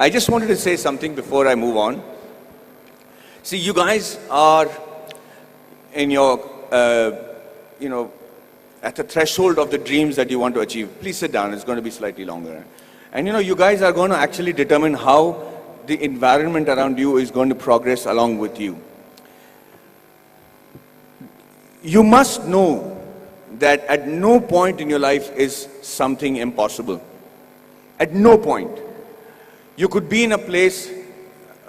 I just wanted to say something before I move on. See, you guys are in your, at the threshold of the dreams that you want to achieve. Please sit down, it's going to be slightly longer. And you guys are going to actually determine how the environment around you is going to progress along with you. You must know that at no point in your life is something impossible. At no point. You could be in a place,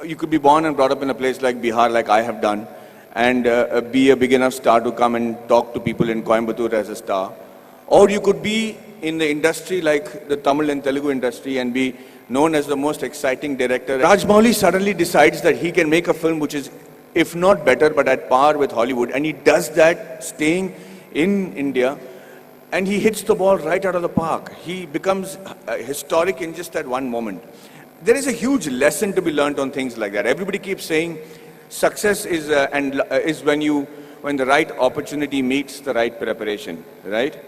you could be born and brought up in a place like Bihar, like I have done, and be a big enough star to come and talk to people in Coimbatore as a star. Or you could be in the industry like the Tamil and Telugu industry and be known as the most exciting director. Rajamouli suddenly decides that he can make a film which is, if not better, but at par with Hollywood. And he does that staying in India, and he hits the ball right out of the park. He becomes historic in just that one moment. There is a huge lesson to be learned on things like that. Everybody keeps saying success is when the right opportunity meets the right preparation, right?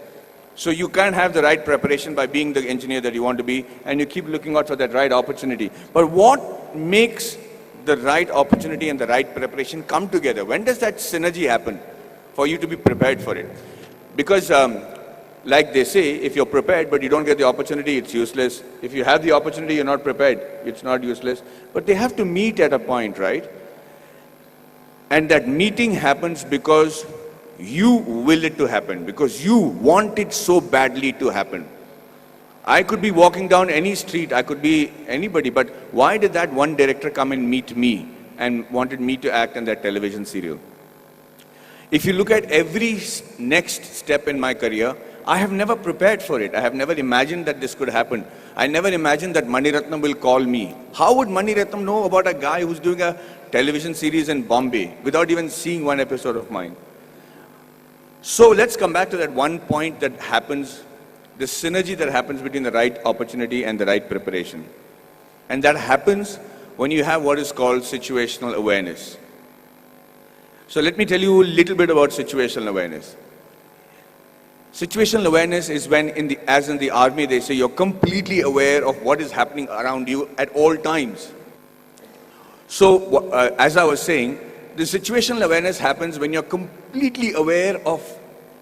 So you can't have the right preparation by being the engineer that you want to be, and you keep looking out for that right opportunity. But what makes the right opportunity and the right preparation come together? When does that synergy happen for you to be prepared for it? Because like they say, if you're prepared but you don't get the opportunity, it's useless. If you have the opportunity, you're not prepared, it's not useless. But they have to meet at a point, right? And that meeting happens because you will it to happen, because you want it so badly to happen. I could be walking down any street, I could be anybody, but why did that one director come and meet me and wanted me to act in that television serial? If you look at every next step in my career, I have never prepared for it. I have never imagined that this could happen. I never imagined that Mani Ratnam will call me. How would Mani Ratnam know about a guy who's doing a television series in Bombay without even seeing one episode of mine? So let's come back to that one point that happens, the synergy that happens between the right opportunity and the right preparation. And that happens when you have what is called situational awareness. So let me tell you a little bit about situational awareness. Situational awareness is when, as in the army, they say you're completely aware of what is happening around you at all times. So, as I was saying, the situational awareness happens when you're completely aware of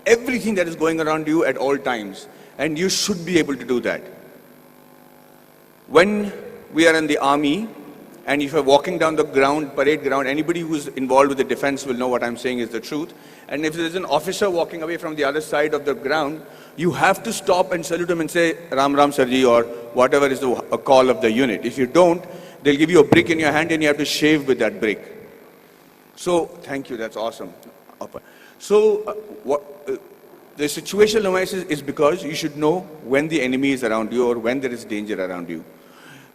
everything that is going around you at all times. And you should be able to do that. When we are in the army, and if you're walking down the ground, parade ground, anybody who's involved with the defense will know what I'm saying is the truth. And if there's an officer walking away from the other side of the ground, you have to stop and salute him and say, Ram Ram Sarji, or whatever is the call of the unit. If you don't, they'll give you a brick in your hand and you have to shave with that brick. So, thank you, that's awesome. So, the situational awareness is because you should know when the enemy is around you or when there is danger around you.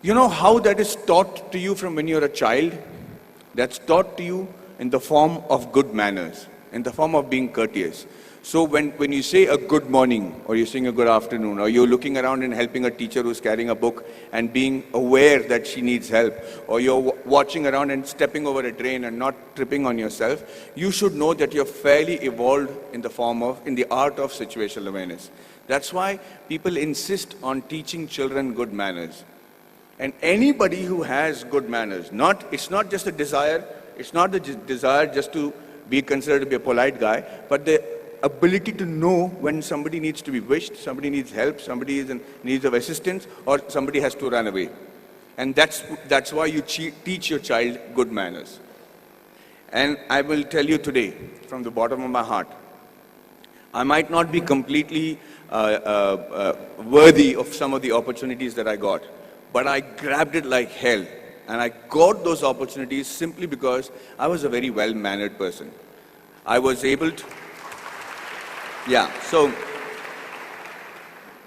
You know how that is taught to you from when you're a child? That's taught to you in the form of good manners, in the form of being courteous. So when you say a good morning, or you're saying a good afternoon, or you're looking around and helping a teacher who's carrying a book and being aware that she needs help, or you're watching around and stepping over a drain and not tripping on yourself, you should know that you're fairly evolved in the art of situational awareness. That's why people insist on teaching children good manners. And anybody who has good manners, it's not just a desire, it's not the desire just to be considered to be a polite guy, but the ability to know when somebody needs to be wished, somebody needs help, somebody is in need of assistance, or somebody has to run away. And that's why you teach your child good manners. And I will tell you today, from the bottom of my heart, I might not be completely worthy of some of the opportunities that I got, but I grabbed it like hell. And I got those opportunities simply because I was a very well-mannered person. I was able to,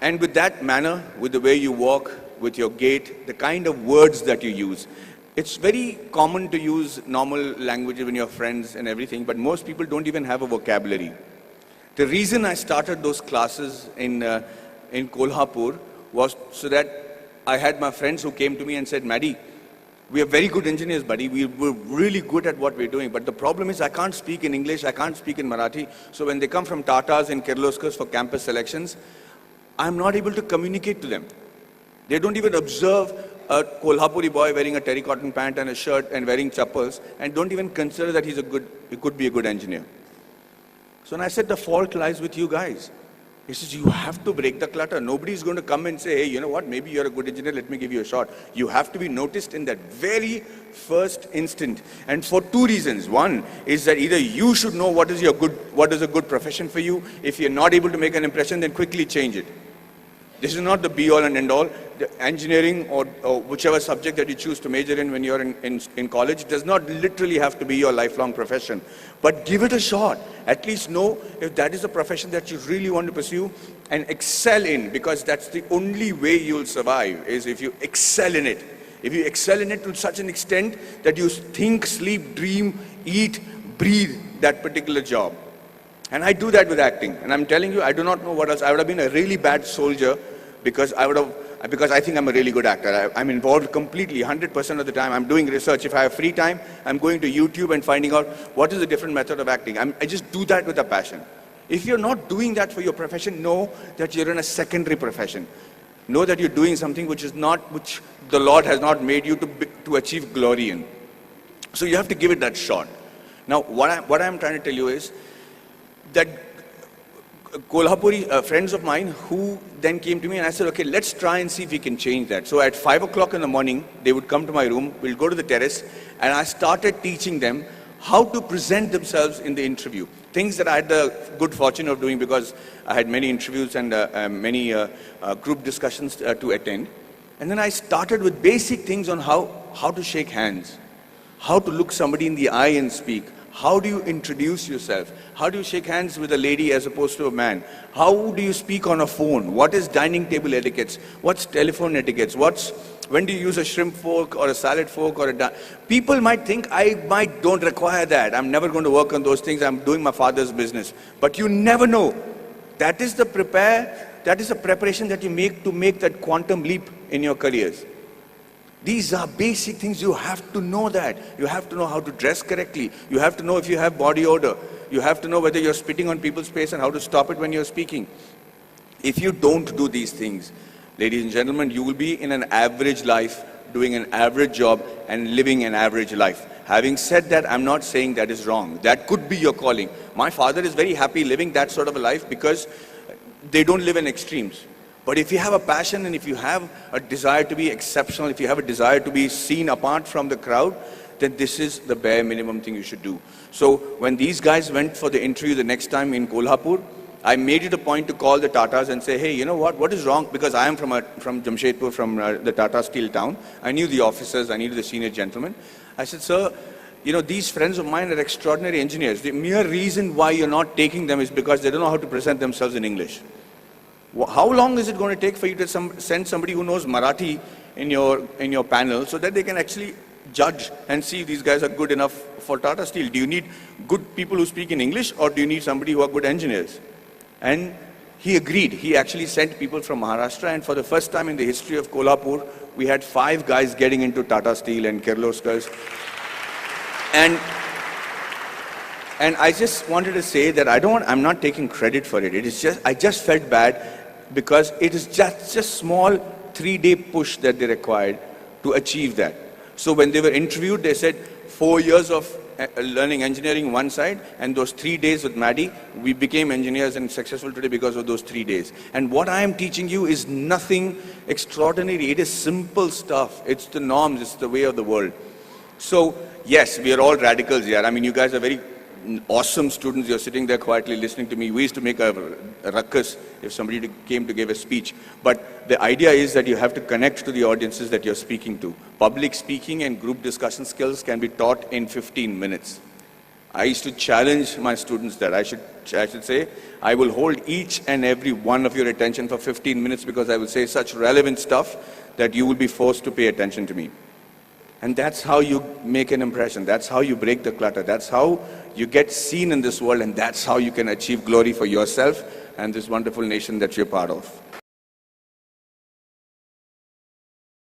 and with that manner, with the way you walk, with your gait, the kind of words that you use. It's very common to use normal language when you're friends and everything, but most people don't even have a vocabulary. The reason I started those classes in Kolhapur was so that I had my friends who came to me and said, Maddie, we are very good engineers, buddy. We're really good at what we're doing. But the problem is I can't speak in English, I can't speak in Marathi. So when they come from Tatas and Kirloskars for campus selections, I'm not able to communicate to them. They don't even observe a Kolhapuri boy wearing a terry cotton pant and a shirt and wearing chappals and don't even consider that he could be a good engineer. So I said, the fault lies with you guys. He says, you have to break the clutter. Nobody's going to come and say, hey, you know what, maybe you're a good engineer, let me give you a shot. You have to be noticed in that very first instant. And for two reasons. One is that either you should know what is a good profession for you. If you're not able to make an impression, then quickly change it. This is not the be-all and end-all. The engineering or whichever subject that you choose to major in when you're in college does not literally have to be your lifelong profession. But give it a shot. At least know if that is a profession that you really want to pursue and excel in, because that's the only way you'll survive, is if you excel in it. If you excel in it to such an extent that you think, sleep, dream, eat, breathe that particular job. And I do that with acting. And I'm telling you, I do not know what else. I would have been a really bad soldier because I think I'm a really good actor. I'm involved completely, 100% of the time. I'm doing research. If I have free time, I'm going to YouTube and finding out what is a different method of acting. I just do that with a passion. If you're not doing that for your profession, know that you're in a secondary profession. Know that you're doing something which the Lord has not made you to achieve glory in. So you have to give it that shot. Now, what I'm trying to tell you is that Kolhapuri friends of mine who then came to me and I said, okay, let's try and see if we can change that. So at 5 o'clock in the morning, they would come to my room, we'll go to the terrace, and I started teaching them how to present themselves in the interview. Things that I had the good fortune of doing because I had many interviews and many group discussions to attend. And then I started with basic things on how to shake hands, how to look somebody in the eye and speak. How do you introduce yourself? How do you shake hands with a lady as opposed to a man? How do you speak on a phone? What is dining table etiquettes? What's telephone etiquettes? When do you use a shrimp fork or a salad fork or people might think I don't require that. I'm never going to work on those things. I'm doing my father's business. But you never know. That is the preparation that you make to make that quantum leap in your careers. These are basic things. You have to know that. You have to know how to dress correctly. You have to know if you have body odor. You have to know whether you're spitting on people's face and how to stop it when you're speaking. If you don't do these things, ladies and gentlemen, you will be in an average life, doing an average job and living an average life. Having said that, I'm not saying that is wrong. That could be your calling. My father is very happy living that sort of a life because they don't live in extremes. But if you have a passion and if you have a desire to be exceptional, if you have a desire to be seen apart from the crowd, then this is the bare minimum thing you should do. So when these guys went for the interview the next time in Kolhapur, I made it a point to call the Tatas and say, hey, you know what is wrong? Because I am from Jamshedpur, from the Tata Steel town. I knew the officers, I knew the senior gentlemen. I said, sir, you know, these friends of mine are extraordinary engineers. The mere reason why you're not taking them is because they don't know how to present themselves in English. How long is it going to take for you to send somebody who knows Marathi in your panel so that they can actually judge and see if these guys are good enough for Tata Steel? Do you need good people who speak in English or do you need somebody who are good engineers? And he agreed. He actually sent people from Maharashtra, and for the first time in the history of Kolhapur, we had 5 guys getting into Tata Steel and Kirloskars. And I just wanted to say that I'm not taking credit for it. I just felt bad because it is just a small 3-day push that they required to achieve that. So when they were interviewed, they said 4 years of learning engineering one side, and those 3 days with Maddie, we became engineers and successful today because of those 3 days. And what I am teaching you is nothing extraordinary. It is simple stuff. It's the norms. It's the way of the world. So yes, we are all radicals here. I mean, you guys are very awesome students. You're sitting there quietly listening to me. We used to make a ruckus if somebody came to give a speech. But the idea is that you have to connect to the audiences that you're speaking to. Public speaking and group discussion skills can be taught in 15 minutes. I used to challenge my students that I should say, I will hold each and every one of your attention for 15 minutes because I will say such relevant stuff that you will be forced to pay attention to me. And that's how you make an impression. That's how you break the clutter. That's how you get seen in this world, and that's how you can achieve glory for yourself and this wonderful nation that you're part of.